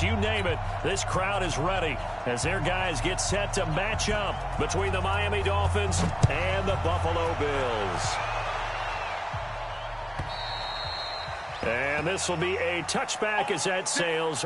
you name it, this crowd is ready as their guys get set to match up between the Miami Dolphins and the Buffalo Bills. And this will be a touchback as that sails.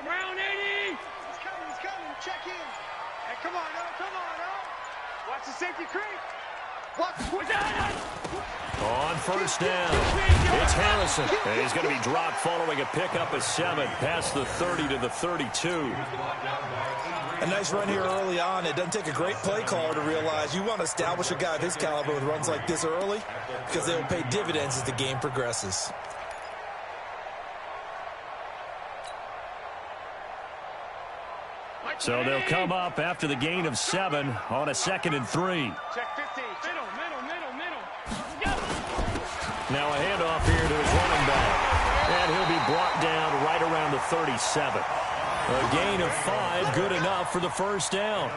Round 80! He's coming, check in. Hey, come on, Watch the safety creep. On first down, it's Harrison. And he's going to be dropped following a pickup of 7 past the 30 to the 32. A nice run here early on. It doesn't take a great play caller to realize you want to establish a guy of his caliber with runs like this early because they will pay dividends as the game progresses. So they'll come up after the gain of 7 on a 2nd and 3. Check 50. Middle. Now a handoff here to his running back. And he'll be brought down right around the 37. A gain of 5, good enough for the first down.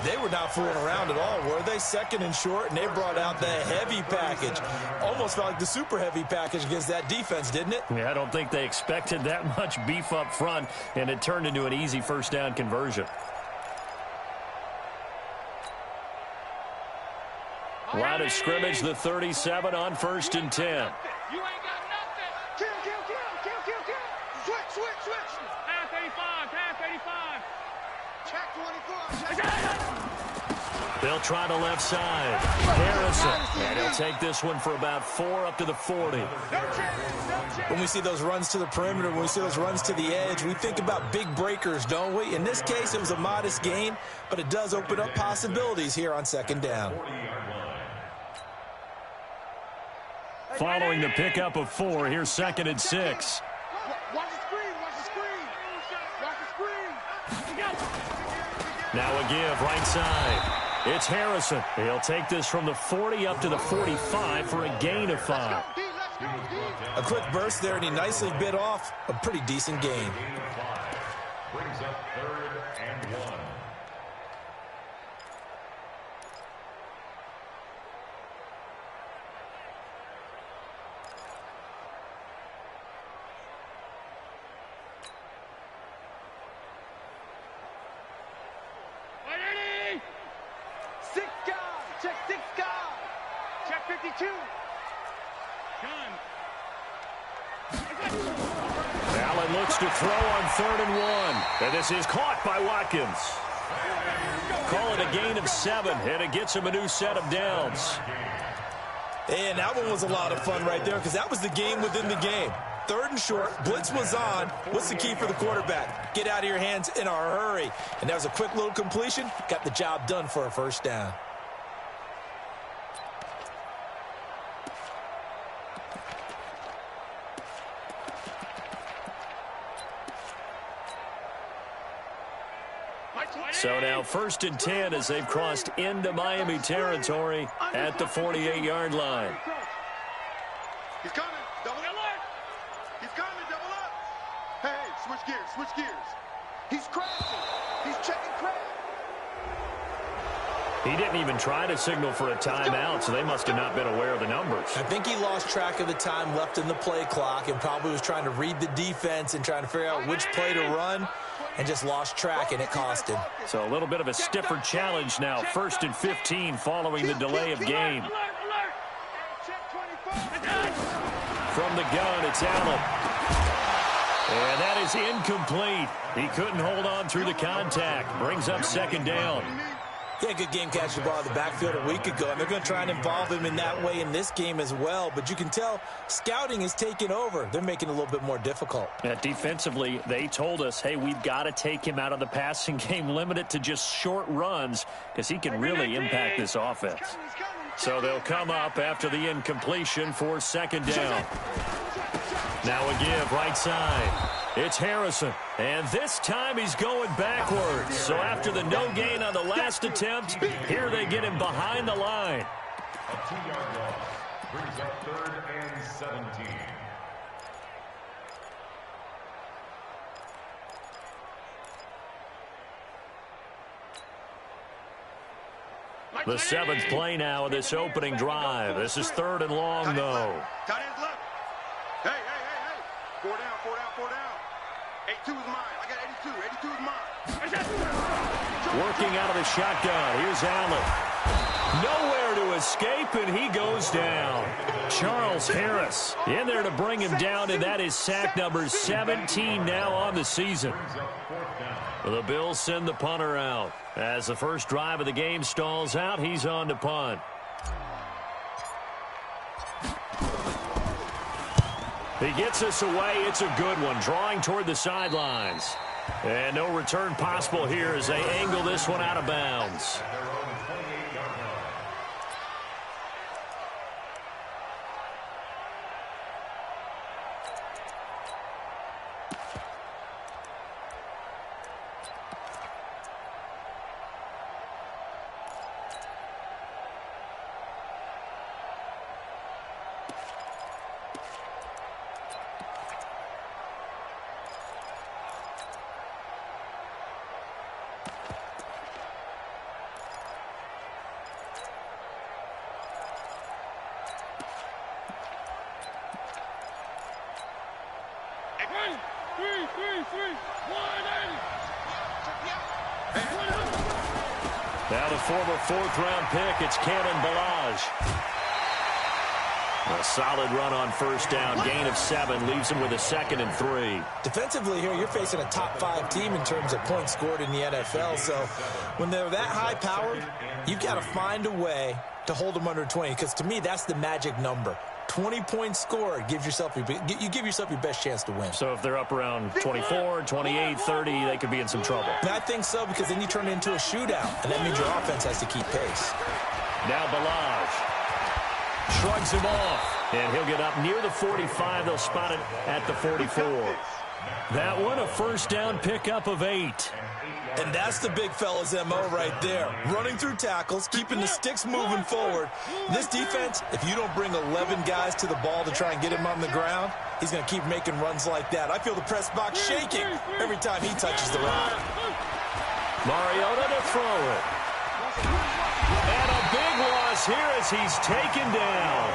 They were not fooling around at all, were they? 2nd and short, and they brought out the heavy package. Almost felt like the super heavy package against that defense, didn't it? Yeah, I don't think they expected that much beef up front, and it turned into an easy first down conversion. Line of scrimmage, the 37 on 1st and 10. You ain't got nothing. Kill. Switch. Pass 85. Check 24. They'll try the left side. Harrison. And he'll take this one for about 4 up to the 40. When we see those runs to the perimeter, when we see those runs to the edge, we think about big breakers, don't we? In this case, it was a modest gain, but it does open up possibilities here on 2nd down. Following the pickup of 4, here's 2nd and 6. Watch the screen. Now a give right side. It's Harrison. He'll take this from the 40 up to the 45 for a gain of 5. A quick burst there, and he nicely bit off a pretty decent gain. Brings up 3rd and 1. Check 52. Allen looks to throw on 3rd and 1. And this is caught by Watkins. Call it a gain of 7, and it gets him a new set of downs. And that one was a lot of fun right there because that was the game within the game. 3rd and short, blitz was on. What's the key for the quarterback? Get out of your hands in a hurry. And that was a quick little completion. Got the job done for a first down. So now 1st and 10 as they've crossed into Miami territory at the 48-yard line. He's coming. Double up. He's coming. Double up. Hey, switch gears. He's crashing. He's checking crash. He didn't even try to signal for a timeout, so they must have not been aware of the numbers. I think he lost track of the time left in the play clock and probably was trying to read the defense and trying to figure out which play to run and just lost track, and it cost him. So a little bit of a stiffer challenge now. 1st and 15 following the delay of game. From the gun, it's Allen. And that is incomplete. He couldn't hold on through the contact. Brings up 2nd down. Yeah, good game catching the ball in the backfield a week ago, and they're going to try and involve him in that way in this game as well. But you can tell scouting is taking over. They're making it a little bit more difficult. Yeah, defensively, they told us, hey, we've got to take him out of the passing game, limit it to just short runs, because he can really impact this offense. So they'll come up after the incompletion for second down. Now a give right side. It's Harrison. And this time he's going backwards. So after the no gain on the last attempt, here they get him behind the line. A 2-yard loss brings up 3rd and 17. The 7th play now of this opening drive. This is 3rd and long, though. Tight end's left. Hey, hey, hey, hey. 4 down, 4 down, 4 down. 82 is mine. I got 82. 82 is mine. Working out of the shotgun. Here's Allen. Nowhere to escape, and he goes down. Charles Harris in there to bring him down, and that is sack number 17 now on the season. The Bills send the punter out. As the first drive of the game stalls out, he's on to punt. He gets us away. It's a good one, drawing toward the sidelines. And no return possible here as they angle this one out of bounds. Now the former 4th-round pick, it's Cannon Balaj. A solid run on first down. Gain of 7 leaves him with a 2nd and 3. Defensively here, you're facing a top-5 team in terms of points scored in the NFL. So when they're that high-powered, you've got to find a way to hold them under 20. Because to me, that's the magic number. 20 points scored gives yourself you give yourself your best chance to win. So if they're up around 24, 28, 30, they could be in some trouble. And I think so, because then you turn it into a shootout, and that means your offense has to keep pace. Now Balaj shrugs him off, and he'll get up near the 45. They'll spot it at the 44. That one, a first down pickup of 8. And that's the big fella's MO right there. Running through tackles, keeping the sticks moving forward. This defense, if you don't bring 11 guys to the ball to try and get him on the ground, he's going to keep making runs like that. I feel the press box shaking every time he touches the rock. Mariota to throw it. And a big loss here as he's taken down.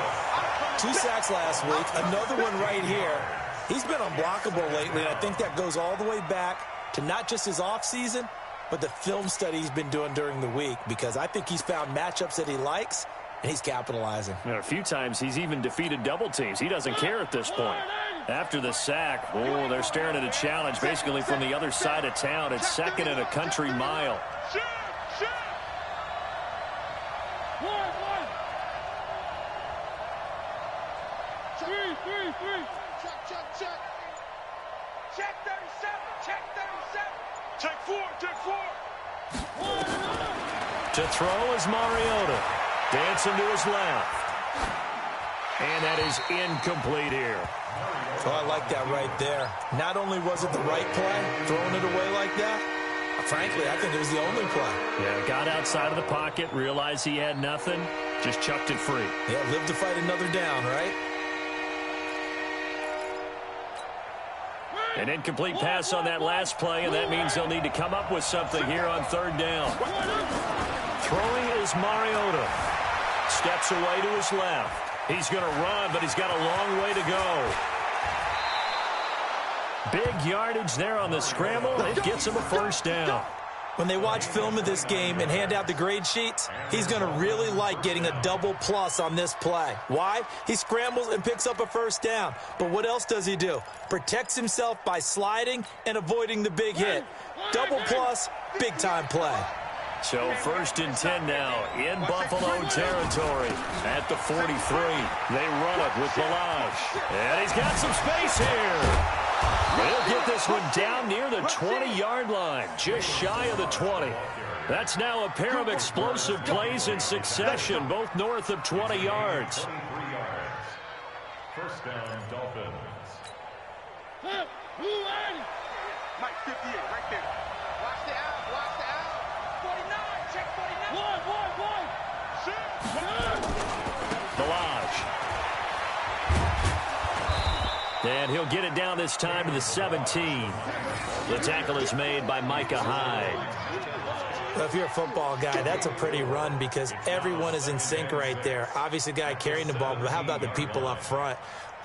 2 sacks last week, another one right here. He's been unblockable lately, and I think that goes all the way back to not just his offseason, but the film study he's been doing during the week, because I think he's found matchups that he likes, and he's capitalizing. A few times he's even defeated double teams. He doesn't care at this point. After the sack, oh, they're staring at a challenge basically from the other side of town. It's 2nd and a country mile. Check 37. Check 37. Check 4. Check 4. To throw is Mariota. Dancing to his left. And that is incomplete here. Oh, I like that right there. Not only was it the right play, throwing it away like that, frankly, I think it was the only play. Yeah, got outside of the pocket, realized he had nothing, just chucked it free. Yeah, live to fight another down, right? An incomplete pass on that last play, and that means they'll need to come up with something here on 3rd down. Throwing is Mariota. Steps away to his left. He's going to run, but he's got a long way to go. Big yardage there on the scramble. It gets him a first down. When they watch film of this game and hand out the grade sheets, he's going to really like getting a double plus on this play. Why? He scrambles and picks up a first down. But what else does he do? Protects himself by sliding and avoiding the big hit. Double plus, big-time play. So 1st and 10 now in Buffalo territory at the 43. They run it with Balaj. And he's got some space here. He'll get this one down near the 20-yard line, just shy of the 20. That's now a pair of explosive plays in succession, both north of 20 yards. 23 yards. First down, Dolphins. Mike, 58, right there. Watch the out, watch the out. 49, check 49. Balaj. And he'll get it down this time to the 17. The tackle is made by Micah Hyde. Well, if you're a football guy, that's a pretty run because everyone is in sync right there. Obviously, the guy carrying the ball, but how about the people up front?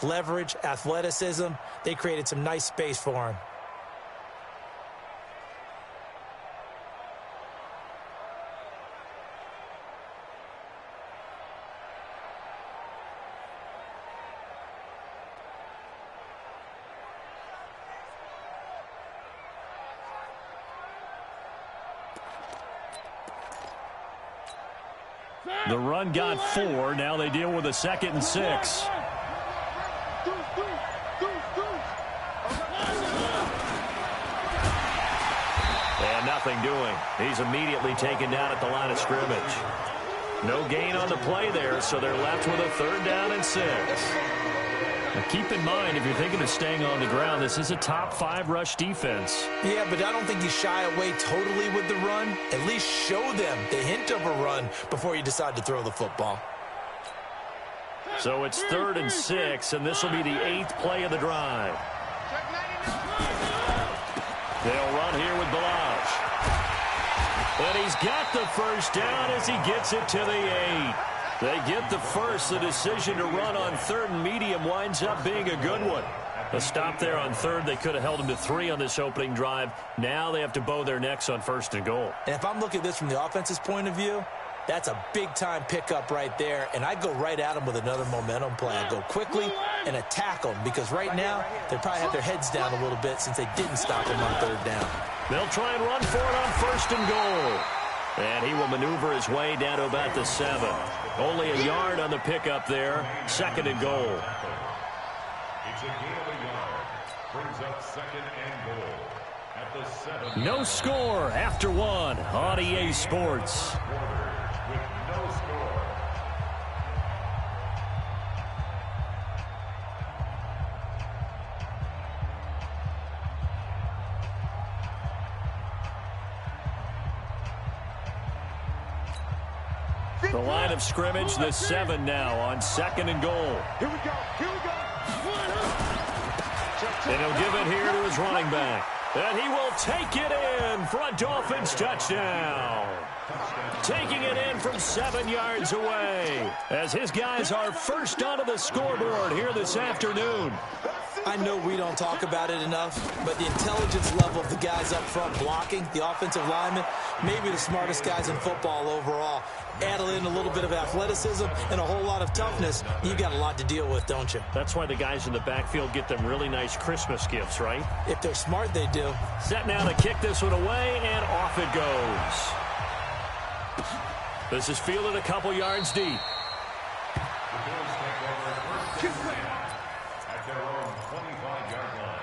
Leverage, athleticism, they created some nice space for him. The run got 4. Now they deal with a 2nd and 6. And nothing doing. He's immediately taken down at the line of scrimmage. No gain on the play there, so they're left with a 3rd down and 6. Now keep in mind, if you're thinking of staying on the ground, this is a top 5 rush defense. Yeah, but I don't think you shy away totally with the run. At least show them the hint of a run before you decide to throw the football. So it's 3rd and 6, and this will be the 8th play of the drive. They'll run here with Balaj. And he's got the first down as he gets it to the 8. They get the first. The decision to run on 3rd and medium winds up being a good one. A stop there on 3rd. They could have held him to 3 on this opening drive. Now they have to bow their necks on 1st and goal. And if I'm looking at this from the offense's point of view, that's a big-time pickup right there, and I go right at them with another momentum play. I go quickly and attack them because right now they probably have their heads down a little bit since they didn't stop them on 3rd down. They'll try and run for it on 1st and goal. And he will maneuver his way down to about the 7. Only a yard on the pickup there. 2nd and goal. It's a gain of a yard. Brings up 2nd and goal at the 7. No score after 1 on EA Sports. With no score. The line of scrimmage, the 7 now on 2nd and goal. Here we go, here we go. And he'll give it here to his running back. And he will take it in for a Dolphins touchdown. Taking it in from 7 yards away as his guys are first onto the scoreboard here this afternoon. I know we don't talk about it enough, but the intelligence level of the guys up front blocking, the offensive linemen, maybe the smartest guys in football overall. Add in a little bit of athleticism and a whole lot of toughness, you got a lot to deal with, don't you? That's why the guys in the backfield get them really nice Christmas gifts, right? If they're smart, they do. Set now to kick this one away, and off it goes. This is fielded a couple yards deep. The Bills take over 1st and 10 at their own 25-yard line.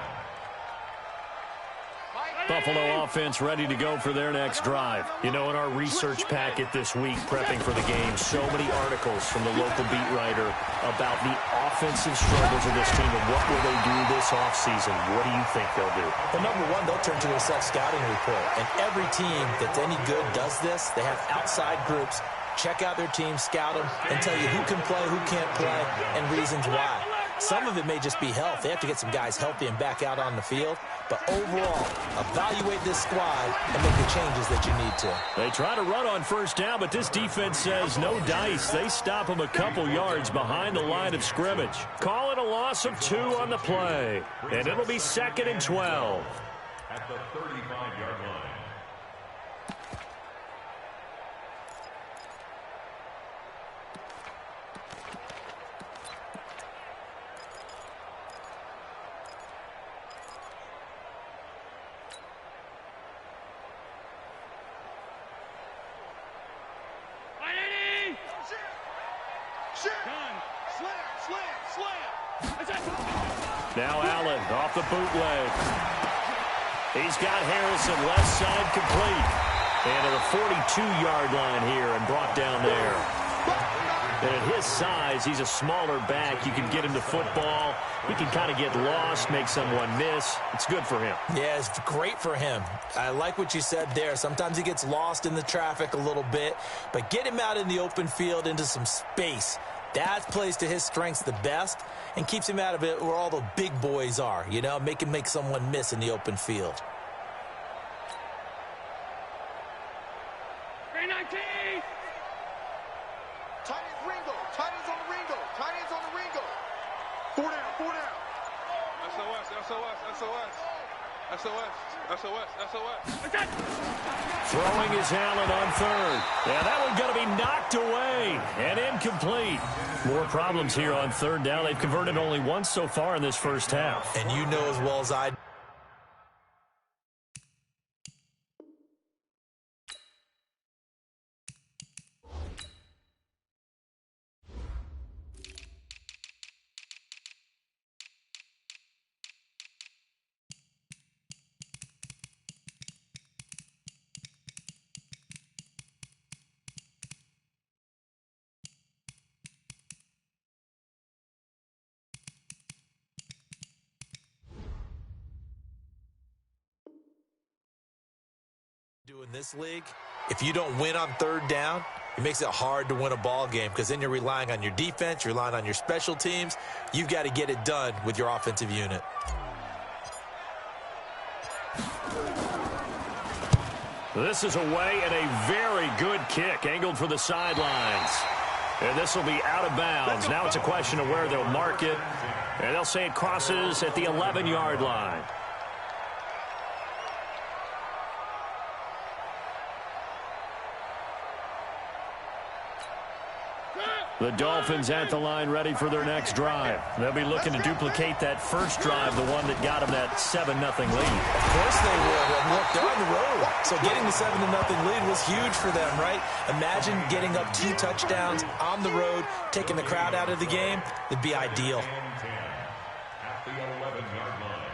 Buffalo offense ready to go for their next drive. You know, in our research packet this week, prepping for the game, so many articles from the local beat writer about the offensive struggles of this team and what will they do this offseason. What do you think they'll do? Well, number one, they'll turn to their self-scouting report. And every team that's any good does this. They have outside groups. Check out their team, scout them, and tell you who can play, who can't play, and reasons why. Some of it may just be health. They have to get some guys healthy and back out on the field. But overall, evaluate this squad and make the changes that you need to. They try to run on 1st down, but this defense says no dice. They stop them a couple yards behind the line of scrimmage. Call it a loss of 2 on the play. And it'll be 2nd and 12. At the 35-yard line. Now Allen off the bootleg. He's got Harrison left side complete. And to the 42-yard line here and brought down there. And at his size, he's a smaller back. You can get him to football. He can kind of get lost, make someone miss. It's good for him. Yeah, it's great for him. I like what you said there. Sometimes he gets lost in the traffic a little bit, but get him out in the open field into some space. That plays to his strengths the best and keeps him out of it where all the big boys are, you know, make him make someone miss in the open field. 319. Tight ends Ringo. Tight ends on the Ringo. Tight ends on the Ringo. 4 down. 4 down. SOS. SOS. SOS. SOS. SOS. SOS. Throwing is Allen on third. Yeah, that one's going to be knocked away and incomplete. More problems here on third down. They've converted only once so far in this first half. And you know as well as I do. In this league, if you don't win on third down, it makes it hard to win a ball game because then you're relying on your defense, you're relying on your special teams. You've got to get it done with your offensive unit. This is away and a very good kick angled for the sidelines. And this will be out of bounds. Now it's a question of where they'll mark it. And they'll say it crosses at the 11-yard line. The Dolphins at the line ready for their next drive. They'll be looking to duplicate that first drive, the one that got them that 7-0 lead. Of course they will. And look, they're on the road. So getting the 7-0 lead was huge for them, right? Imagine getting up 2 touchdowns on the road, taking the crowd out of the game. It'd be ideal. At the 11-yard line.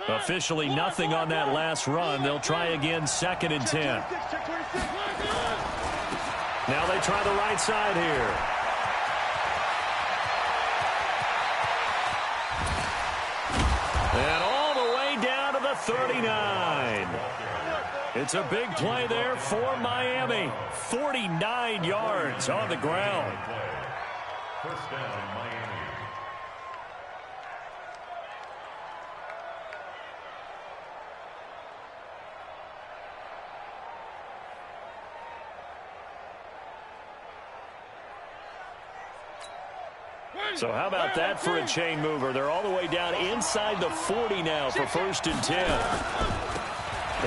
Officially nothing on that last run. They'll try again, 2nd and 10. Now they try the right side here. And all the way down to the 39. It's a big play there for Miami. 49 yards on the ground. First down, Miami. So how about that for a chain mover? They're all the way down inside the 40 now for 1st and 10.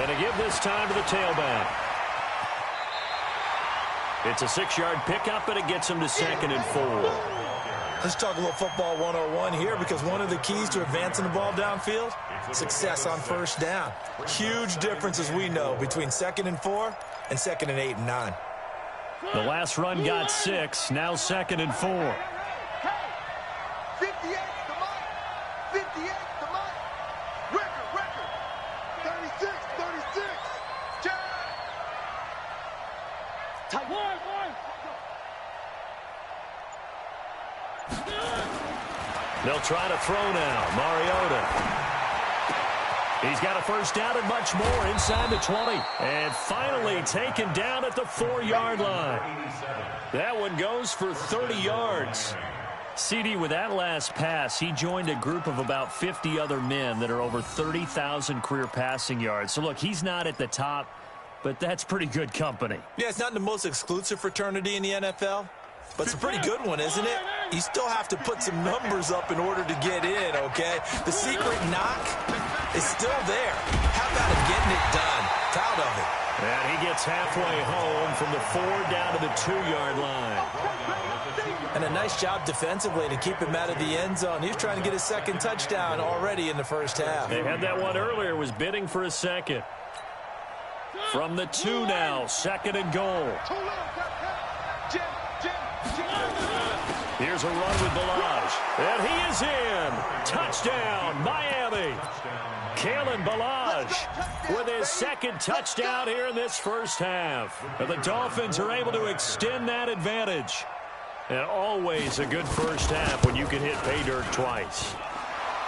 And to give this time to the tailback. It's a 6-yard pickup, and it gets them to 2nd and 4. Let's talk a little football 101 here because one of the keys to advancing the ball downfield, success on first down. Huge difference, as we know, between 2nd and 4 and 2nd and 8 and 9. The last run got 6, now 2nd and 4. 58 the mic. 58 the mic. Record. 36. Jack. Tight. One. They'll try to throw now. Mariota. He's got a first down and much more inside the 20. And finally taken down at the 4-yard line. That one goes for 30 yards. CD, with that last pass, he joined a group of about 50 other men that are over 30,000 career passing yards. So, look, he's not at the top, but that's pretty good company. Yeah, it's not the most exclusive fraternity in the NFL, but it's a pretty good one, isn't it? You still have to put some numbers up in order to get in, okay? The secret knock is still there. How about him getting it done? Proud of it. And he gets halfway home from the 4 down to the 2-yard line. And a nice job defensively to keep him out of the end zone. He's trying to get his second touchdown already in the first half. They had that one earlier, was bidding for a second. From the 2 now, 2nd and goal. Here's a run with Balaj. And he is in. Touchdown, Miami. Kalen Balaj with his second touchdown here in this first half. And the Dolphins are able to extend that advantage. And always a good first half when you can hit pay dirt twice.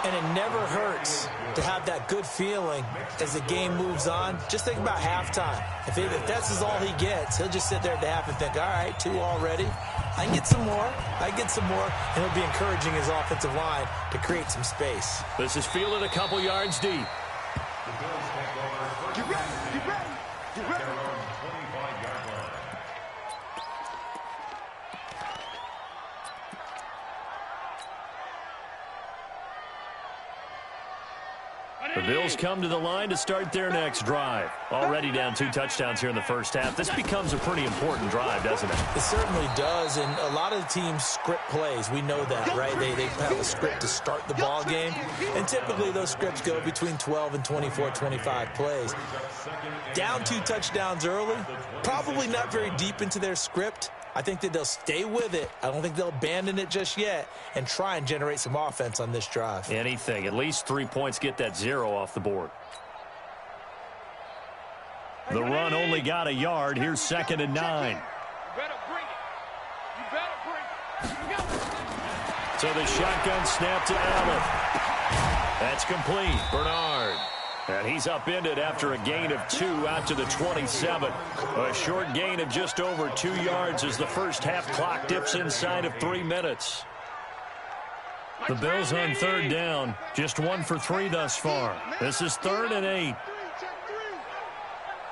And it never hurts to have that good feeling as the game moves on. Just think about halftime. If that's all he gets, he'll just sit there at the half and think, all right, 2 already. I can get some more. I can get some more. And he'll be encouraging his offensive line to create some space. This is fielded a couple yards deep. Get ready, get ready, get ready. The Bills come to the line to start their next drive. Already down 2 touchdowns here in the first half. This becomes a pretty important drive, doesn't it? It certainly does, and a lot of the teams script plays. We know that, right? They have a script to start the ball game, and typically those scripts go between 12 and 24, 25 plays. Down 2 touchdowns early, probably not very deep into their script. I think that they'll stay with it. I don't think they'll abandon it just yet and try and generate some offense on this drive. Anything. At least 3 points, get that 0 off the board. The run only got a yard. Here's 2nd and 9. You better bring it. You better bring it. So the shotgun snap to Allen. That's complete. Bernard. And he's upended after a gain of 2 out to the 27. A short gain of just over 2 yards as the first half clock dips inside of 3 minutes. The Bills on 3rd down. Just 1 for 3 thus far. This is 3rd and 8.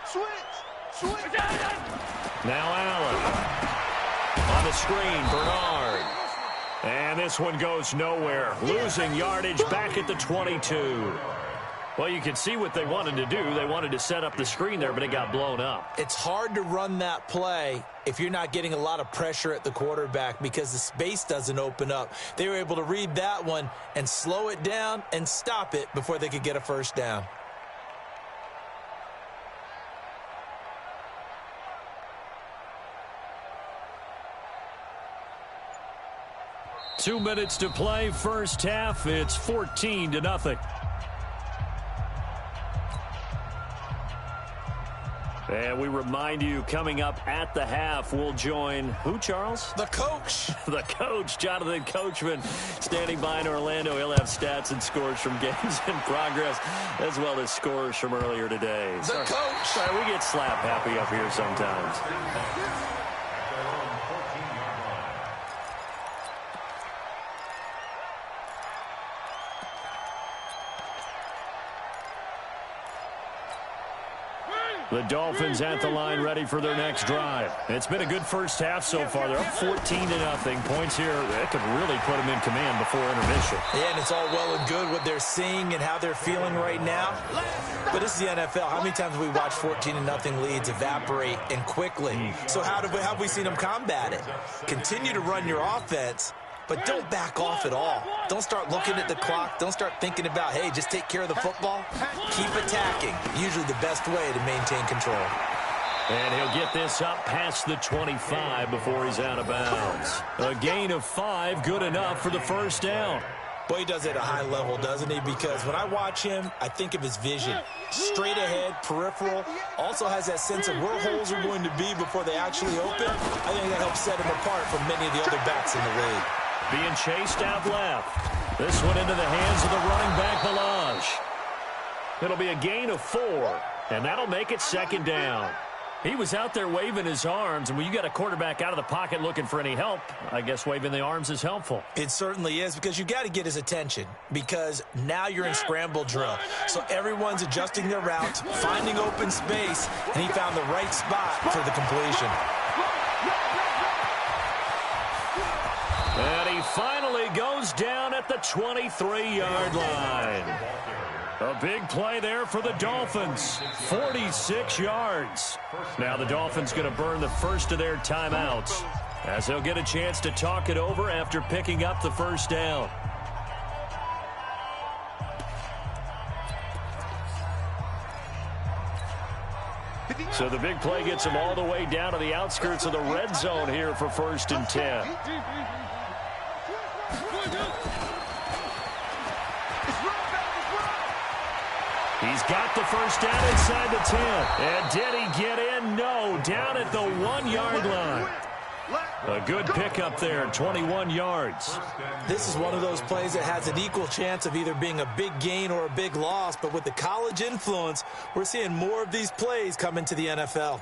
Switch. Now Allen. On the screen, Bernard. And this one goes nowhere. Losing yardage back at the 22. Well, you can see what they wanted to do. They wanted to set up the screen there, but it got blown up. It's hard to run that play if you're not getting a lot of pressure at the quarterback because the space doesn't open up. They were able to read that one and slow it down and stop it before they could get a first down. Two minutes to play, first half. It's 14-0. And we remind you, coming up at the half, we'll join who, Charles? The coach. The coach, Jonathan Coachman, standing by in Orlando. He'll have stats and scores from games in progress, as well as scores from earlier today. The coach. Sorry, we get slap happy up here sometimes. The Dolphins at the line ready for their next drive. It's been a good first half so far. They're up 14-0. Points here that could really put them in command before intermission. Yeah, and it's all well and good what they're seeing and how they're feeling right now. But this is the NFL. How many times have we watched 14-0 leads evaporate and quickly? So how have we seen them combat it? Continue to run your offense, but don't back off at all. Don't start looking at the clock. Don't start thinking about, hey, just take care of the football. Keep attacking. Usually the best way to maintain control. And he'll get this up past the 25 before he's out of bounds. A gain of 5, good enough for the first down. Boy, he does it at a high level, doesn't he? Because when I watch him, I think of his vision. Straight ahead, peripheral. Also has that sense of where holes are going to be before they actually open. I think that helps set him apart from many of the other backs in the league. Being chased out left. This one into the hands of the running back, Balaj. It'll be a gain of 4, and that'll make it second down. He was out there waving his arms, and when you got a quarterback out of the pocket looking for any help, I guess waving the arms is helpful. It certainly is, because you got to get his attention, because now you're in scramble drill. So everyone's adjusting their routes, finding open space, and he found the right spot for the completion. And he finally goes down at the 23-yard line. A big play there for the Dolphins. 46 yards. Now the Dolphins going to burn the first of their timeouts as they'll get a chance to talk it over after picking up the first down. So the big play gets them all the way down to the outskirts of the red zone here for 1st and 10. He's got the first down inside the 10. And did he get in? No, down at the 1-yard line. A good pickup there, 21 yards. This is one of those plays that has an equal chance of either being a big gain or a big loss, but with the college influence, we're seeing more of these plays come into the NFL.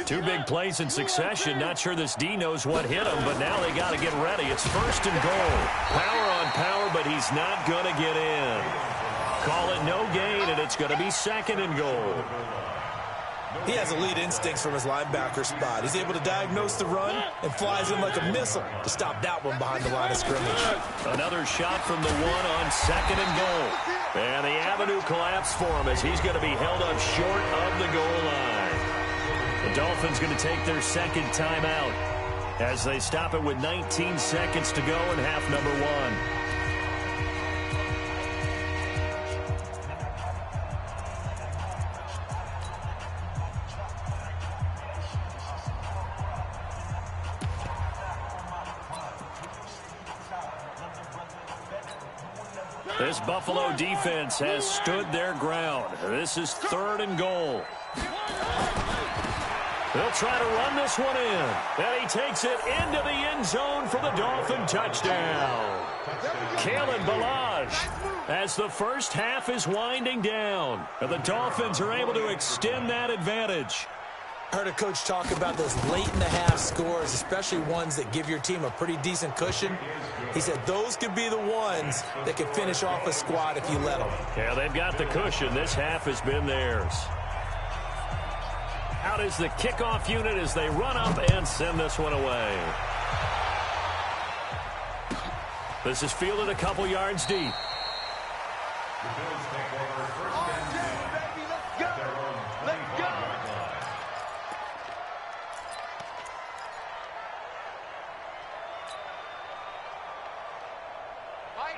Two big plays in succession. Not sure this D knows what hit him, but now they got to get ready. It's 1st and goal. Power on power, but he's not going to get in. Call it no gain, and it's going to be 2nd and goal. He has elite instincts from his linebacker spot. He's able to diagnose the run and flies in like a missile to stop that one behind the line of scrimmage. Another shot from the 1 on 2nd and goal. And the avenue collapsed for him as he's going to be held up short of the goal line. The Dolphins going to take their 2nd timeout as they stop it with 19 seconds to go in half number 1. This Buffalo defense has stood their ground. This is 3rd and goal. They'll try to run this one in. And he takes it into the end zone for the Dolphin touchdown. Kalen Ballage as the first half is winding down. And the Dolphins are able to extend that advantage. I heard a coach talk about those late-in-the-half scores, especially ones that give your team a pretty decent cushion. He said those could be the ones that can finish off a squad if you let them. Yeah, they've got the cushion. This half has been theirs. Out is the kickoff unit as they run up and send this one away. This is fielded a couple yards deep.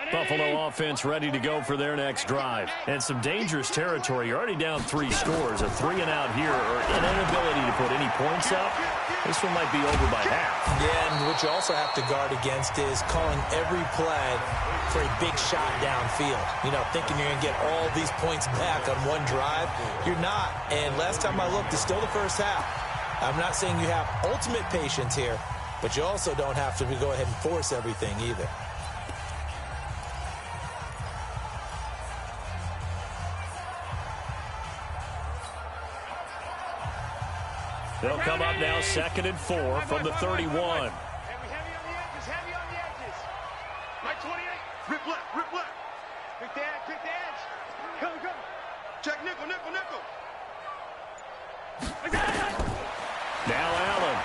Buffalo offense ready to go for their next drive. And some dangerous territory. You're already down 3 scores. A 3-and-out here or an inability to put any points up. This one might be over by half. Yeah, and what you also have to guard against is calling every play for a big shot downfield. You know, thinking you're going to get all these points back on one drive. You're not. And last time I looked, it's still the first half. I'm not saying you have ultimate patience here, but you also don't have to go ahead and force everything either. They'll come up now 2nd and 4 from the 31. Heavy on the edges, heavy on the edges. Right 28. Rip left, rip left. Quick the edge. Go. Check nickel, nickel, nickel. Now Allen.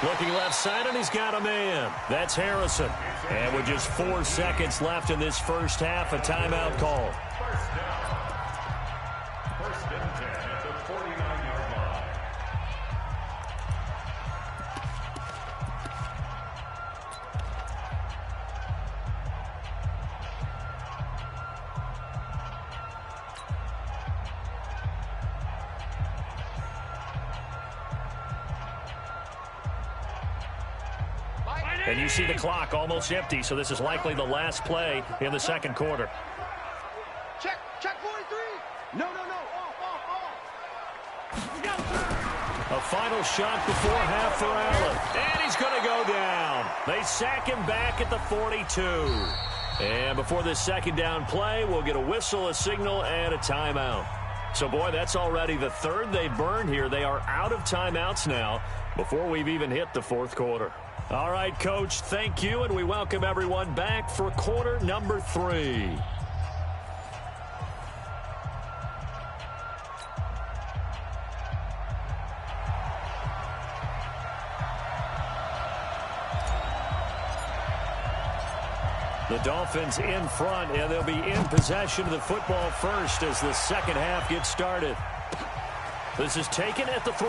Looking left side, and he's got a man. That's Harrison. And with just 4 seconds left in this first half, a timeout call. First and 10 at the 49-yard line. And you see the clock almost empty, so this is likely the last play in the second quarter. Check 43. No. Off. A final shot before half for Allen. And he's going to go down. They sack him back at the 42. And before this second down play, we'll get a whistle, a signal, and a timeout. So, boy, that's already the 3rd they burned here. They are out of timeouts now before we've even hit the 4th quarter. All right, Coach, thank you, and we welcome everyone back for quarter number 3. The Dolphins in front, and they'll be in possession of the football first as the second half gets started. This is taken at the 3.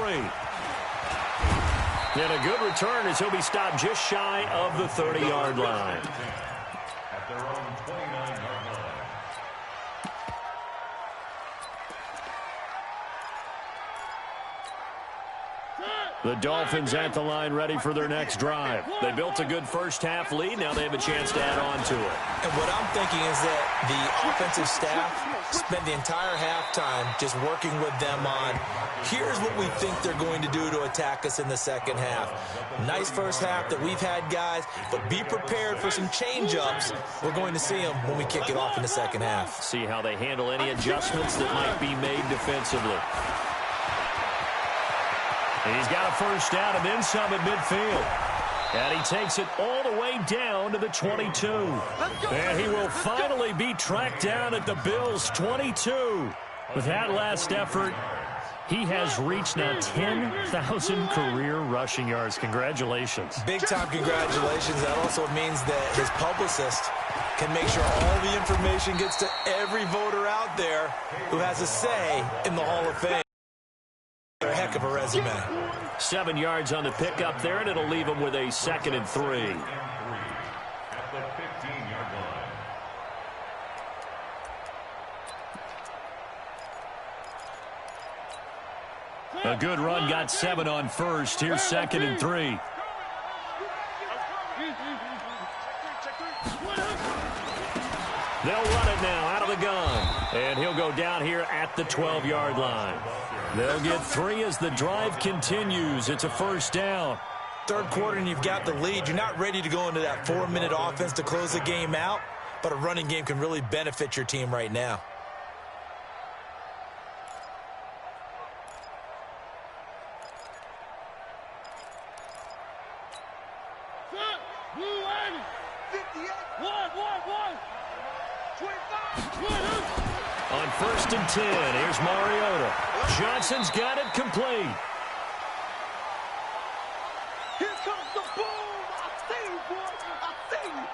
And a good return as he'll be stopped just shy of the 30-yard line. At their own 29-yard line. The Dolphins at the line ready for their next drive. They built a good first-half lead. Now they have a chance to add on to it. And what I'm thinking is that the offensive staff spent the entire halftime just working with them on, here's what we think they're going to do to attack us in the second half. Nice first half that we've had, guys, but be prepared for some change-ups. We're going to see them when we kick it off in the second half. See how they handle any adjustments that might be made defensively. He's got a first down and then some at midfield. And he takes it all the way down to the 22. And he will finally be tracked down at the Bills' 22. With that last effort, he has reached now 10,000 career rushing yards. Congratulations. Big-time congratulations. That also means that his publicist can make sure all the information gets to every voter out there who has a say in the Hall of Fame. A heck of a resume. 7 yards on the pickup there, and it'll leave him with a 2nd and 3. At the 15-yard line. A good run, got 7 on first. Here's 2nd and 3. They'll run it now out of the gun. And he'll go down here at the 12-yard line. They'll get 3 as the drive continues. It's a first down. Third quarter and you've got the lead. You're not ready to go into that 4-minute offense to close the game out, but a running game can really benefit your team right now. On 1st and 10, here's Mariota. Johnson's got it complete. Here comes the boom. I see you, boy. I see you.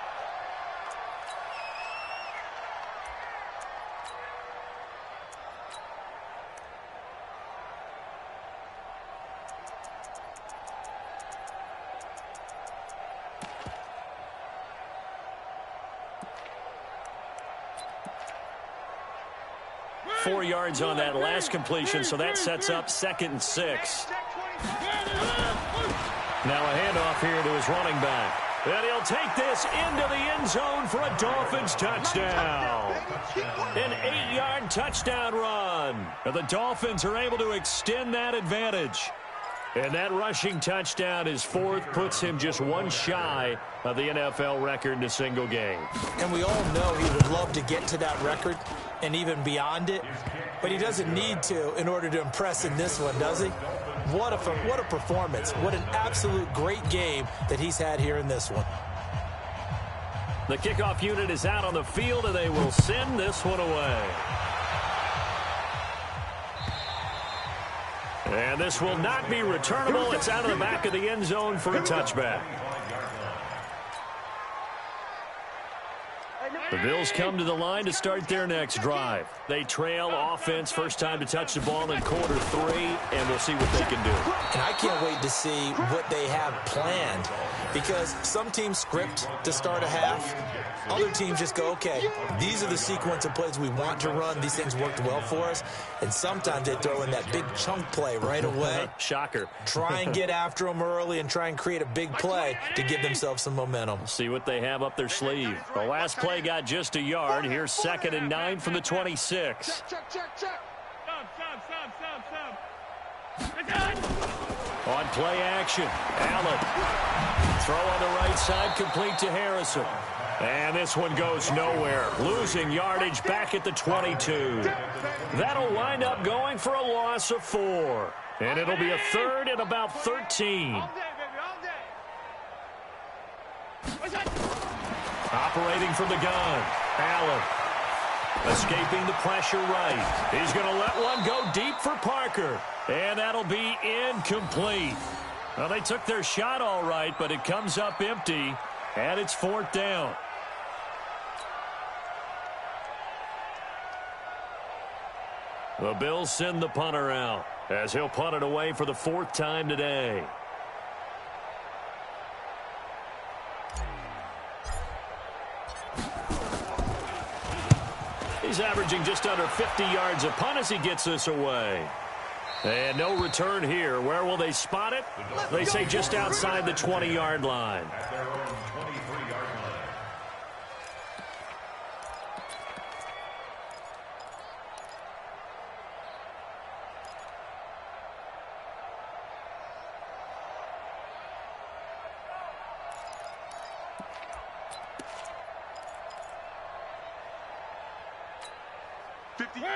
Four yards on that last completion, so that sets up 2nd and 6. Now a handoff here to his running back. And he'll take this into the end zone for a Dolphins touchdown. An 8-yard touchdown run. And the Dolphins are able to extend that advantage. And that rushing touchdown, his 4th, puts him just one shy of the NFL record in a single game. And we all know he would love to get to that record and even beyond it, but he doesn't need to in order to impress in this one, does he? What a performance. What an absolute great game that he's had here in this one. The kickoff unit is out on the field, and they will send this one away. And this will not be returnable. It's out of the back of the end zone for a touchback. The Bills come to the line to start their next drive. They trail offense, first time to touch the ball in quarter 3, and we'll see what they can do. And I can't wait to see what they have planned, because some teams script to start a half. Other teams just go, okay, these are the sequence of plays we want to run. These things worked well for us. And sometimes they throw in that big chunk play right away. Shocker. Try and get after them early and try and create a big play to give themselves some momentum. See what they have up their sleeve. The last play got just a yard. Here's 2nd and 9 from the 26. Stop. On play action, Allen. Throw on the right side, complete to Harrison. And this one goes nowhere. Losing yardage back at the 22. That'll wind up going for a loss of 4. And it'll be a 3rd and about 13. Operating from the gun, Allen. Escaping the pressure right. He's going to let one go deep for Parker. And that'll be incomplete. Well, they took their shot all right, but it comes up empty. And it's 4th down. The Bills send the punter out as he'll punt it away for the 4th time today. He's averaging just under 50 yards a punt as he gets this away. And no return here. Where will they spot it? They say just outside the 20-yard line. At their own 23-yard line.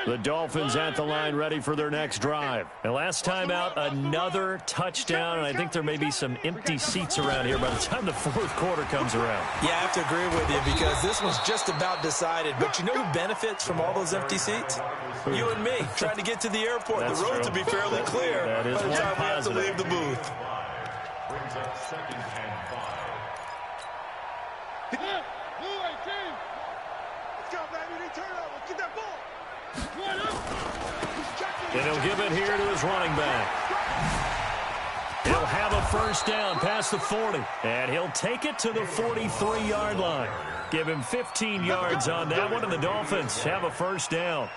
The Dolphins at the line ready for their next drive. And last time out, another touchdown. And I think there may be some empty seats around here by the time the 4th quarter comes around. Yeah, I have to agree with you because this one's just about decided. But you know who benefits from all those empty seats? You and me, trying to get to the airport. That's the road true. to be fairly clear That is by the time we have to positive. leave the booth. Brings up 2nd and 5. Let's go, baby. They turn over. Get that ball. And he'll give it here to his running back. He'll have a first down past the 40. And he'll take it to the 43-yard line. Give him 15 yards on that one, and the Dolphins have a first down.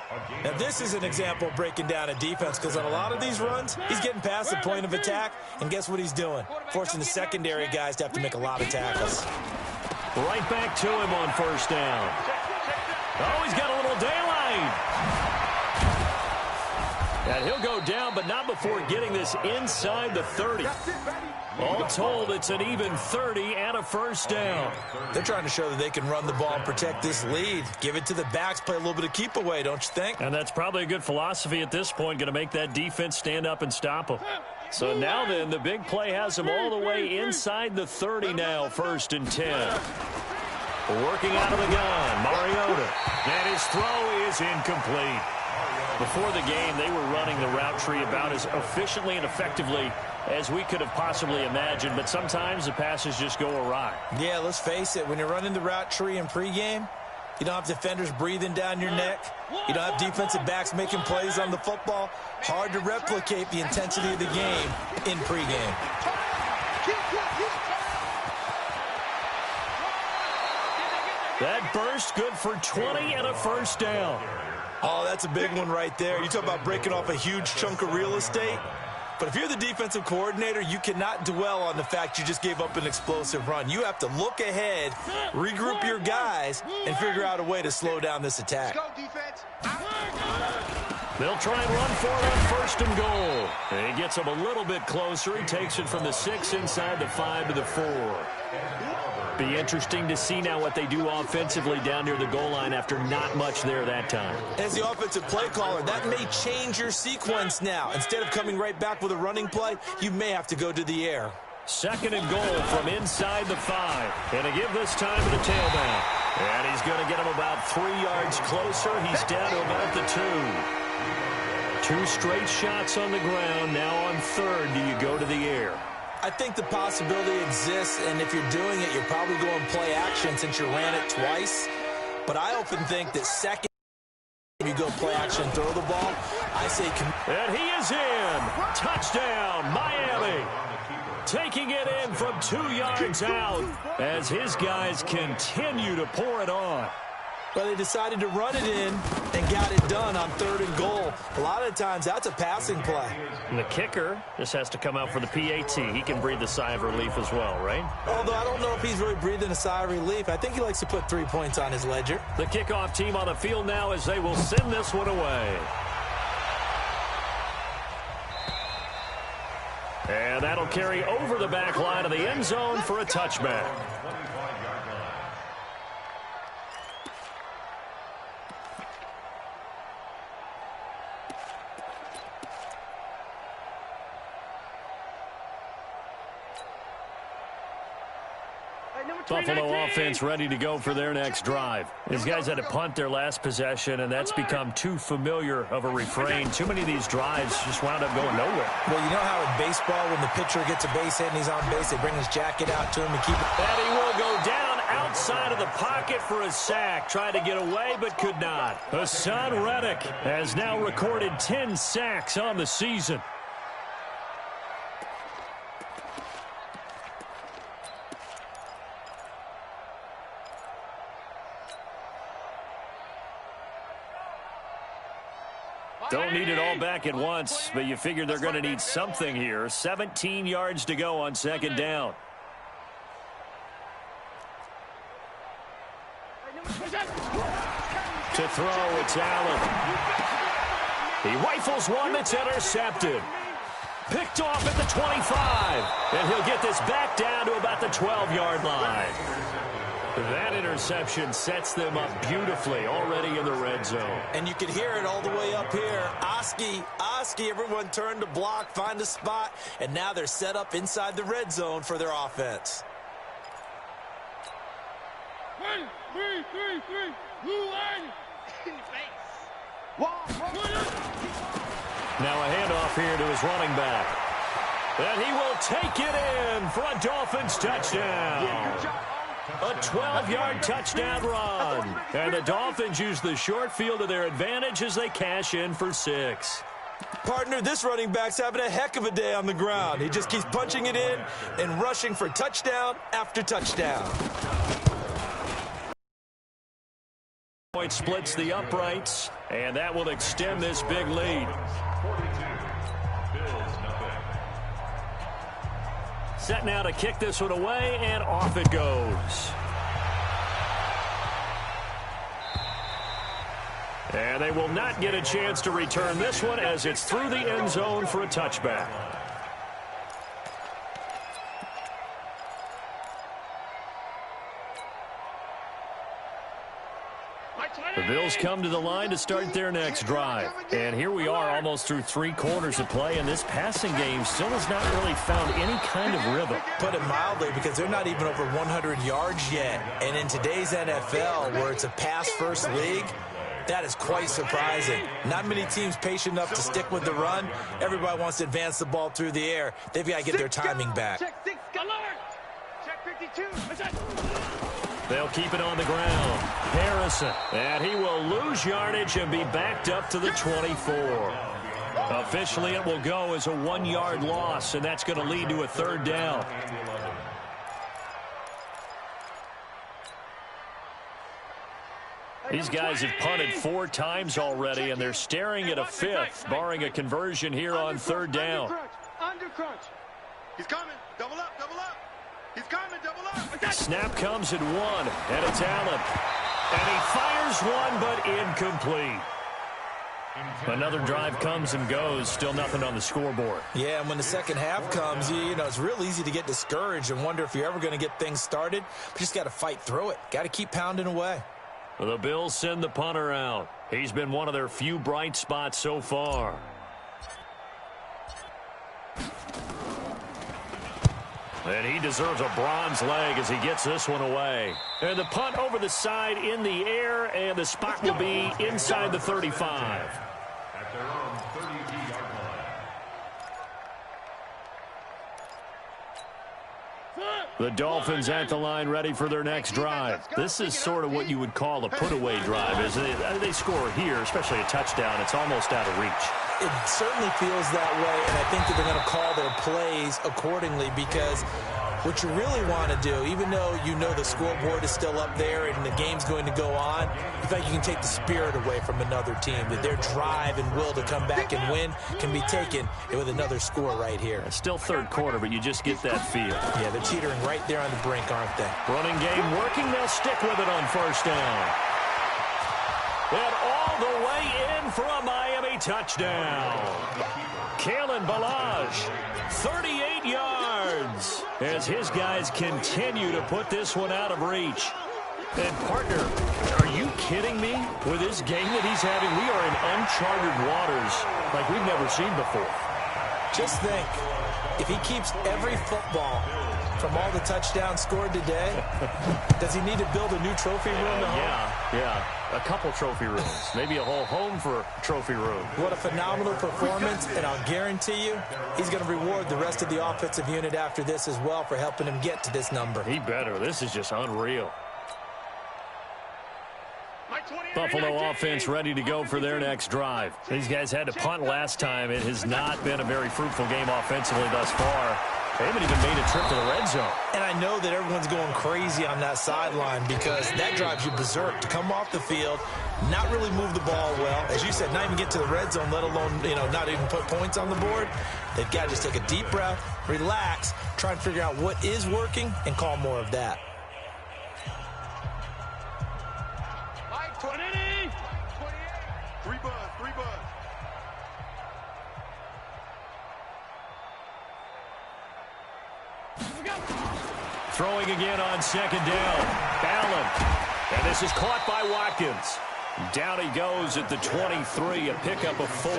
Now, this is an example of breaking down a defense because on a lot of these runs, he's getting past the point of attack, and guess what he's doing? Forcing the secondary guys to have to make a lot of tackles. Right back to him on first down. Oh, he's got a little daylight. And he'll go down, but not before getting this inside the 30. All told, it's an even 30 and a first down. They're trying to show that they can run the ball and protect this lead. Give it to the backs, play a little bit of keep away, don't you think? And that's probably a good philosophy at this point, going to make that defense stand up and stop them. So now then, the big play has them all the way inside the 30 now, 1st and 10. Working out of the gun, Mariota. And his throw is incomplete. Before the game, they were running the route tree about as efficiently and effectively as we could have possibly imagined, but sometimes the passes just go awry. Yeah, let's face it. When you're running the route tree in pregame, you don't have defenders breathing down your neck. You don't have defensive backs making plays on the football. Hard to replicate the intensity of the game in pregame. That burst good for 20 and a first down. Oh, that's a big one right there. You talk about breaking off a huge chunk of real estate. But if you're the defensive coordinator, you cannot dwell on the fact you just gave up an explosive run. You have to look ahead, regroup your guys, and figure out a way to slow down this attack. Let's go, defense. They'll try and run for it on 1st and goal. And he gets them a little bit closer. He takes it from the 6 inside the 5 to the 4. Be interesting to see now what they do offensively down near the goal line after not much there that time. As the offensive play caller, that may change your sequence now. Instead of coming right back with a running play, you may have to go to the air. 2nd and goal from inside the 5. And a give this time to the tailback. And he's going to get him about 3 yards closer. He's down to about the 2. 2 straight shots on the ground. Now on 3rd, do you go to the air? I think the possibility exists, and if you're doing it, you're probably going play action since you ran it twice. But I often think that second you go play action, throw the ball, I say... And he is in. Touchdown, Miami. Taking it in from 2 yards out as his guys continue to pour it on. Well, they decided to run it in and got it done on 3rd and goal. A lot of times, that's a passing play. And the kicker just has to come out for the PAT. He can breathe a sigh of relief as well, right? Although I don't know if he's really breathing a sigh of relief. I think he likes to put 3 points on his ledger. The kickoff team on the field now as they will send this one away. And that'll carry over the back line of the end zone for a touchback. Buffalo offense ready to go for their next drive. These guys had to punt their last possession, and that's become too familiar of a refrain. Too many of these drives just wound up going nowhere. Well, you know how in baseball, when the pitcher gets a base hit and he's on base, they bring his jacket out to him and keep it. And he will go down outside of the pocket for a sack. Tried to get away, but could not. Hassan Reddick has now recorded 10 sacks on the season. Don't need it all back at once, but you figure they're going to need something here. 17 yards to go on second down. To throw, it's Allen. He rifles one that's intercepted. Picked off at the 25. And he'll get this back down to about the 12-yard line. That interception sets them up beautifully already in the red zone. And you can hear it all the way up here. Oski, everyone turned to block, find a spot, and now they're set up inside the red zone for their offense. Now a handoff here to his running back. And he will take it in for a Dolphins touchdown. A 12-yard touchdown run. And the Dolphins use the short field to their advantage as they cash in for 6. Partner, this running back's having a heck of a day on the ground. He just keeps punching it in and rushing for touchdown after touchdown. Point splits the uprights, and that will extend this big lead. 42. Bills nothing. Set now to kick this one away, and off it goes. And they will not get a chance to return this one as it's through the end zone for a touchback. The Bills come to the line to start their next drive. And here we are almost through 3 quarters of play, and this passing game still has not really found any kind of rhythm. Put it mildly, because they're not even over 100 yards yet. And in today's NFL, where it's a pass-first league, that is quite surprising. Not many teams patient enough to stick with the run. Everybody wants to advance the ball through the air. They've got to get their timing back. Check 6, alert! Check 52. They'll keep it on the ground. Harrison. And he will lose yardage and be backed up to the 24. Officially, it will go as a 1-yard loss, and that's going to lead to a 3rd down. These guys have punted 4 times already, and they're staring at a 5th, barring a conversion here on 3rd down. Under crunch. He's coming. Double up, double up. He's coming, double up. Snap comes at 1, and it's Allen. And he fires one, but incomplete. Another drive comes and goes, still nothing on the scoreboard. Yeah, and when the second half comes, you know, it's real easy to get discouraged and wonder if you're ever going to get things started. But you just got to fight through it. Got to keep pounding away. Well, the Bills send the punter out. He's been one of their few bright spots so far. And he deserves a bronze leg as he gets this one away. And the punt over the side in the air, and the spot will be inside the 35. At their own 30-yard line. The Dolphins at the line ready for their next drive. This is sort of what you would call a put-away drive. As they score here, especially a touchdown, it's almost out of reach. It certainly feels that way, and I think that they're going to call their plays accordingly, because what you really want to do, even though you know the scoreboard is still up there and the game's going to go on, in fact, you can take the spirit away from another team, that their drive and will to come back and win can be taken with another score right here. It's still 3rd quarter, but you just get that feel. Yeah, they're teetering right there on the brink, aren't they? Running game working. They'll stick with it on 1st down. And all the way in for a Miami touchdown. Kalen Ballage, 38 yards, as his guys continue to put this one out of reach. And, partner, are you kidding me? With this game that he's having, we are in uncharted waters like we've never seen before. Just think, if he keeps every football from all the touchdowns scored today, does he need to build a new trophy room? Yeah. A couple trophy rooms. Maybe a whole home for trophy room. What a phenomenal performance, and I'll guarantee you he's going to reward the rest of the offensive unit after this as well for helping him get to this number. He better. This is just unreal. Buffalo offense ready to go for their next drive. These guys had to punt last time. It has not been a very fruitful game offensively thus far. They haven't even made a trip to the red zone. And I know that everyone's going crazy on that sideline because that drives you berserk to come off the field, not really move the ball well. As you said, not even get to the red zone, let alone, not even put points on the board. They've got to just take a deep breath, relax, try and figure out what is working and call more of that. Mike, 20. 28. 3 buzz, 3 buzz. Throwing again on second down. Allen. And this is caught by Watkins. Down he goes at the 23, a pickup of 4.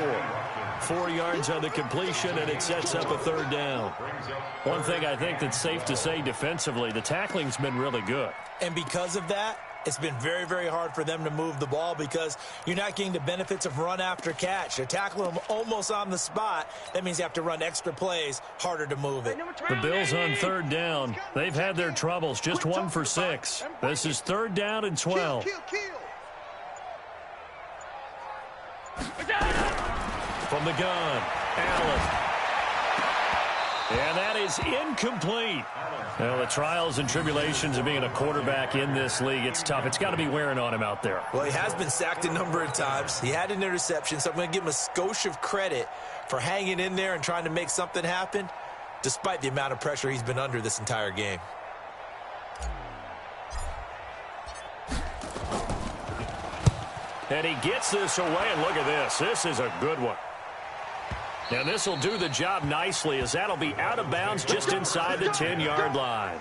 4 yards on the completion, and it sets up a third down. One thing I think that's safe to say defensively, the tackling's been really good. And because of that, it's been very, very hard for them to move the ball because you're not getting the benefits of run after catch. They're tackling them almost on the spot. That means you have to run extra plays, harder to move it. The Bills on third down. They've had their troubles, just 1 for 6. This is third down and 12. From the gun, Allen. And that is incomplete. Well, the trials and tribulations of being a quarterback in this league, it's tough. It's got to be wearing on him out there. Well, he has been sacked a number of times. He had an interception, so I'm going to give him a skosh of credit for hanging in there and trying to make something happen, despite the amount of pressure he's been under this entire game. And he gets this away, and look at this. This is a good one. And this will do the job nicely as that'll be out of bounds just inside the 10-yard line.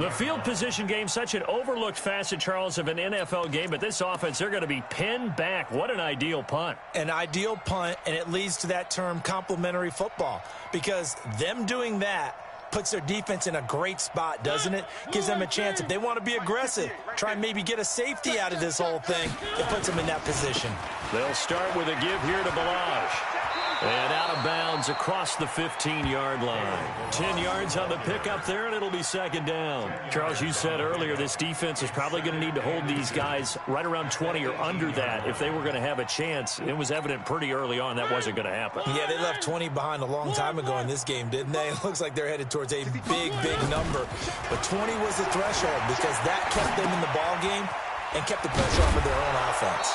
The field position game, such an overlooked facet, Charles, of an NFL game, but this offense, they're going to be pinned back. What an ideal punt. An ideal punt, and it leads to that term complementary football because them doing that puts their defense in a great spot, doesn't it? Gives them a chance. If they want to be aggressive, try and maybe get a safety out of this whole thing, it puts them in that position. They'll start with a give here to Balaj. And out of bounds across the 15-yard line. 10 yards on the pickup there, and it'll be second down. Charles, you said earlier this defense is probably going to need to hold these guys right around 20 or under that if they were going to have a chance. It was evident pretty early on that wasn't going to happen. Yeah, they left 20 behind a long time ago in this game, didn't they? It looks like they're headed towards a big, big number. But 20 was the threshold because that kept them in the ball game and kept the pressure off of their own offense.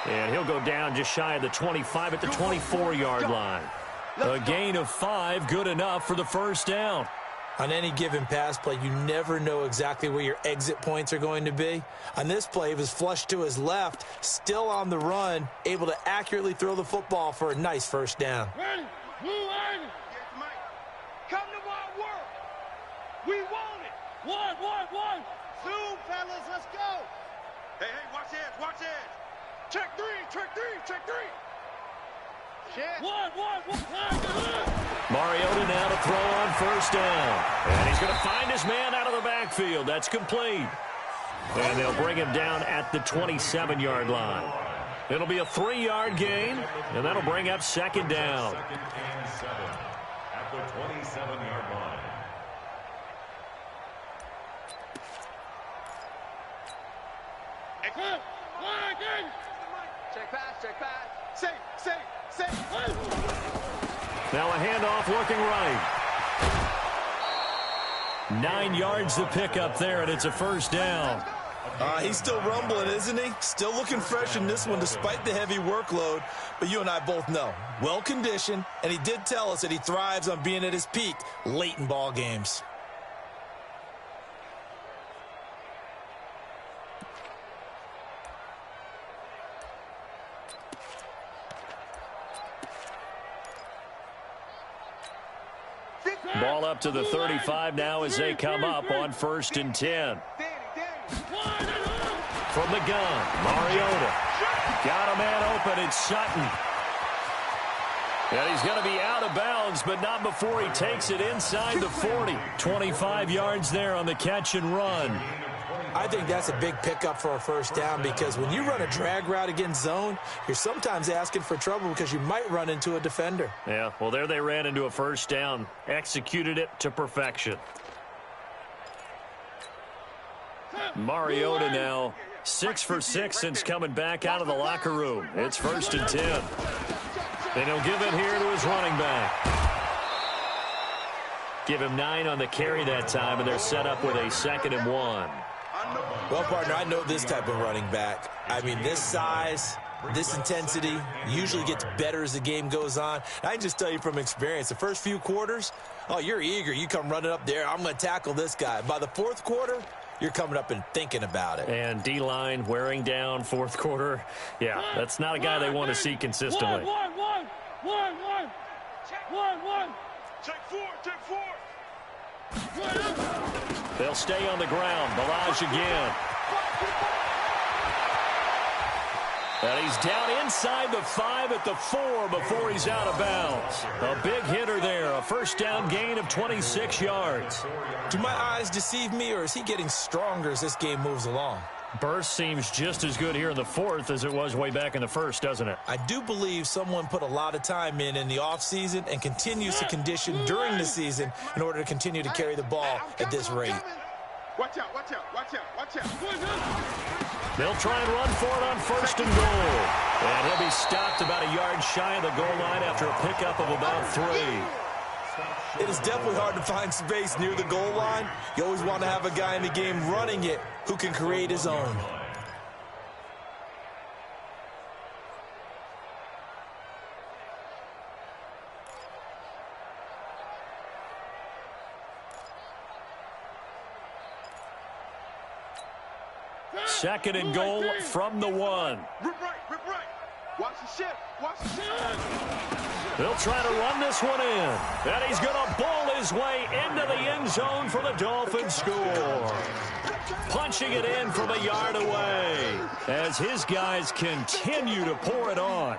And he'll go down just shy of the 25 at the 24-yard line. A gain of 5, good enough for the first down. On any given pass play, you never know exactly where your exit points are going to be. On this play, he was flushed to his left, still on the run, able to accurately throw the football for a nice first down. Ready? Blue line. Come to my work. We want it. One. Zoom, fellas, let's go. Hey, watch edge, watch edge. Check three. Shit. One. Mariota now to throw on first down. And he's going to find his man out of the backfield. That's complete. And they'll bring him down at the 27-yard line. It'll be a 3-yard gain, and that'll bring up second down. Second and 7 at the 27-yard line. Check pass. Safe. Now a handoff looking right. 9 yards to pick up there, and it's a first down. He's still rumbling, isn't he? Still looking fresh in this one despite the heavy workload. But you and I both know, well-conditioned, and he did tell us that he thrives on being at his peak late in ball games. Ball up to the 35 now as they come up on 1st and 10. From the gun, Mariota. Got a man open, it's Sutton. And he's going to be out of bounds, but not before he takes it inside the 40. 25 yards there on the catch and run. I think that's a big pickup for a first down because when you run a drag route against zone, you're sometimes asking for trouble because you might run into a defender. Yeah, well, there they ran into a first down. Executed it to perfection. Mariota now 6 for 6 since coming back out of the locker room. It's 1st and 10. And he'll give it here to his running back. Give him 9 on the carry that time, and they're set up with a 2nd and 1. Well, partner, I know this type of running back. I mean, this size, this intensity usually gets better as the game goes on. I can just tell you from experience, the first few quarters, oh, you're eager. You come running up there. I'm going to tackle this guy. By the 4th quarter, you're coming up and thinking about it. And D-line wearing down 4th quarter. Yeah, that's not a guy they want to see consistently. One. Check 4. They'll stay on the ground. Balaj again. And he's down inside the 5 at the 4 before he's out of bounds. A big hitter there. A first down gain of 26 yards. Do my eyes deceive me, or is he getting stronger as this game moves along? Burst seems just as good here in the 4th as it was way back in the 1st, doesn't it? I do believe someone put a lot of time in the offseason and continues to condition during the season in order to continue to carry the ball at this rate. Watch out. They'll try and run for it on 1st and goal. And he'll be stopped about a yard shy of the goal line after a pickup of about 3. It is definitely hard to find space near the goal line. You always want to have a guy in the game running it who can create his own. Second and goal from the 1. Rip right. Watch the shift. They'll try to run this one in. And he's going to ball his way into the end zone for the Dolphins score. Punching it in from a yard away as his guys continue to pour it on.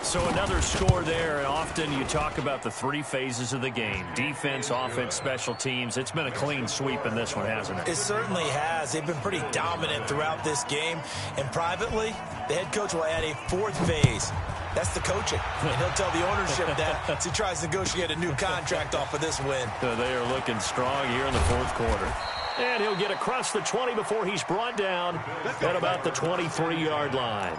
So another score there, and often you talk about the 3 phases of the game. Defense, offense, special teams. It's been a clean sweep in this one, hasn't it? It certainly has. They've been pretty dominant throughout this game. And privately, the head coach will add a 4th phase. That's the coaching. And he'll tell the ownership that as he tries to negotiate a new contract off of this win. They are looking strong here in the 4th quarter. And he'll get across the 20 before he's brought down at about the 23-yard line.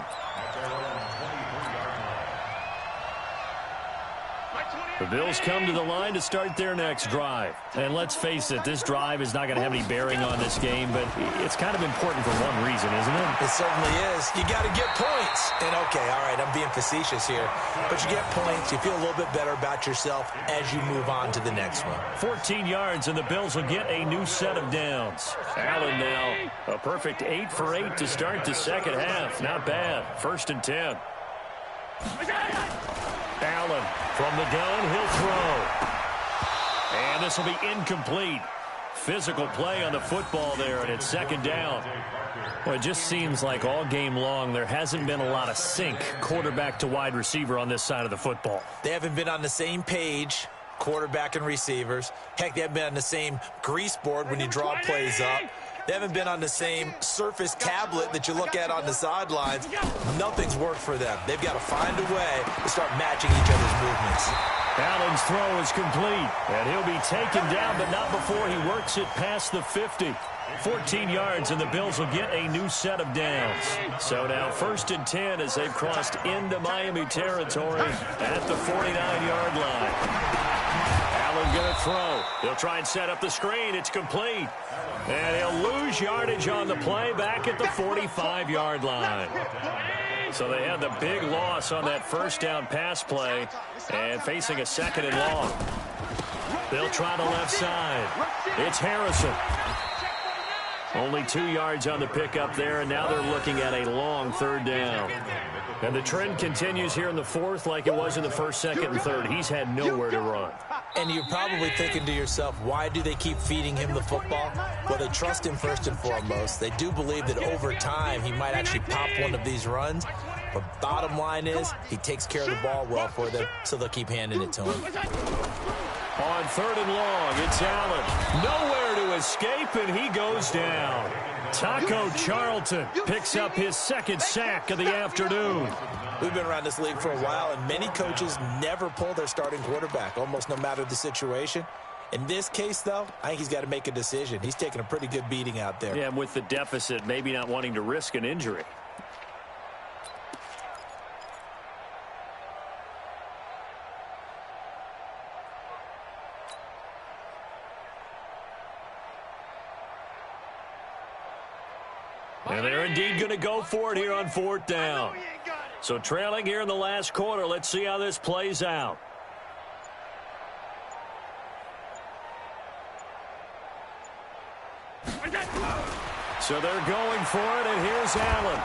The Bills come to the line to start their next drive. And let's face it, this drive is not going to have any bearing on this game, but it's kind of important for one reason, isn't it? It certainly is. You got to get points. And, okay, all right, I'm being facetious here. But you get points. You feel a little bit better about yourself as you move on to the next one. 14 yards, and the Bills will get a new set of downs. Allen now, a perfect 8 for 8 to start the second half. Not bad. 1st and 10. Allen from the gun, he'll throw. And this will be incomplete. Physical play on the football there, and it's 2nd down. Well, it just seems like all game long there hasn't been a lot of sync quarterback to wide receiver on this side of the football. They haven't been on the same page, quarterback and receivers. Heck, they haven't been on the same grease board when you draw plays up. They haven't been on the same surface tablet that you look at on the sidelines. Nothing's worked for them. They've got to find a way to start matching each other's movements. Allen's throw is complete, and he'll be taken down, but not before he works it past the 50. 14 yards, and the Bills will get a new set of downs. So now 1st and 10 as they've crossed into Miami territory at the 49-yard line. Allen going to throw. He'll try and set up the screen. It's complete. And he'll lose yardage on the play back at the 45-yard line. So they had the big loss on that first down pass play and facing a 2nd and long. They'll try the left side. It's Harrison. Only 2 yards on the pickup there, and now they're looking at a long 3rd down. And the trend continues here in the 4th like it was in the 1st, 2nd, and 3rd. He's had nowhere to run. And you're probably thinking to yourself, why do they keep feeding him the football? Well, they trust him first and foremost. They do believe that over time he might actually pop one of these runs. But bottom line is he takes care of the ball well for them, so they'll keep handing it to him. On 3rd and long, it's Allen. Nowhere to escape, and he goes down. Taco Charlton picks up his 2nd sack of the afternoon. We've been around this league for a while, and many coaches never pull their starting quarterback, almost no matter the situation. In this case, though, I think he's got to make a decision. He's taking a pretty good beating out there. Yeah, and with the deficit, maybe not wanting to risk an injury. And they're indeed going to go for it here on 4th down. So trailing here in the last quarter. Let's see how this plays out. So they're going for it, and here's Allen.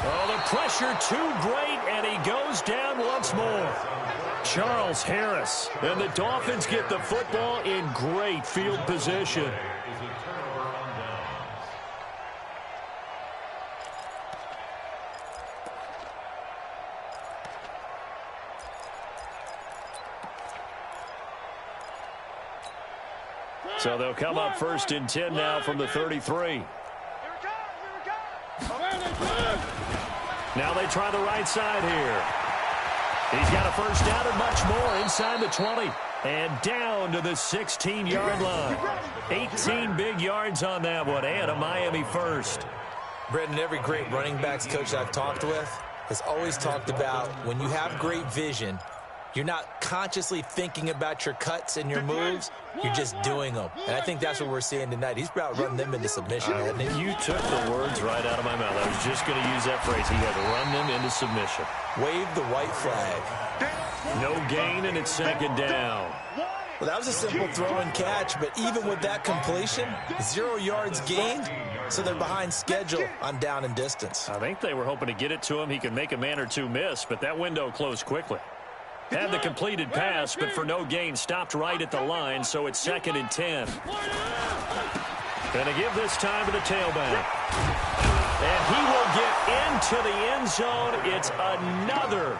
Oh, the pressure too great, and he goes down once more. Charles Harris. And the Dolphins get the football in great field position. So they'll come up 1st and 10 now from the 33. Now they try the right side here. He's got a first down and much more inside the 20. And down to the 16-yard line. 18 big yards on that one, and a Miami first. Brendan, every great running backs coach I've talked with has always talked about when you have great vision, you're not consciously thinking about your cuts and your moves. You're just doing them. And I think that's what we're seeing tonight. He's about running them into submission, hasn't he? You took the words right out of my mouth. I was just going to use that phrase. He had run them into submission. Wave the white flag. No gain, and it's 2nd down. Well, that was a simple throw and catch, but even with that completion, 0 yards gained, so they're behind schedule on down and distance. I think they were hoping to get it to him. He could make a man or two miss, but that window closed quickly. Had the completed pass, but for no gain, stopped right at the line, so it's 2nd and 10. Going to give this time to the tailback. And he will get into the end zone. It's another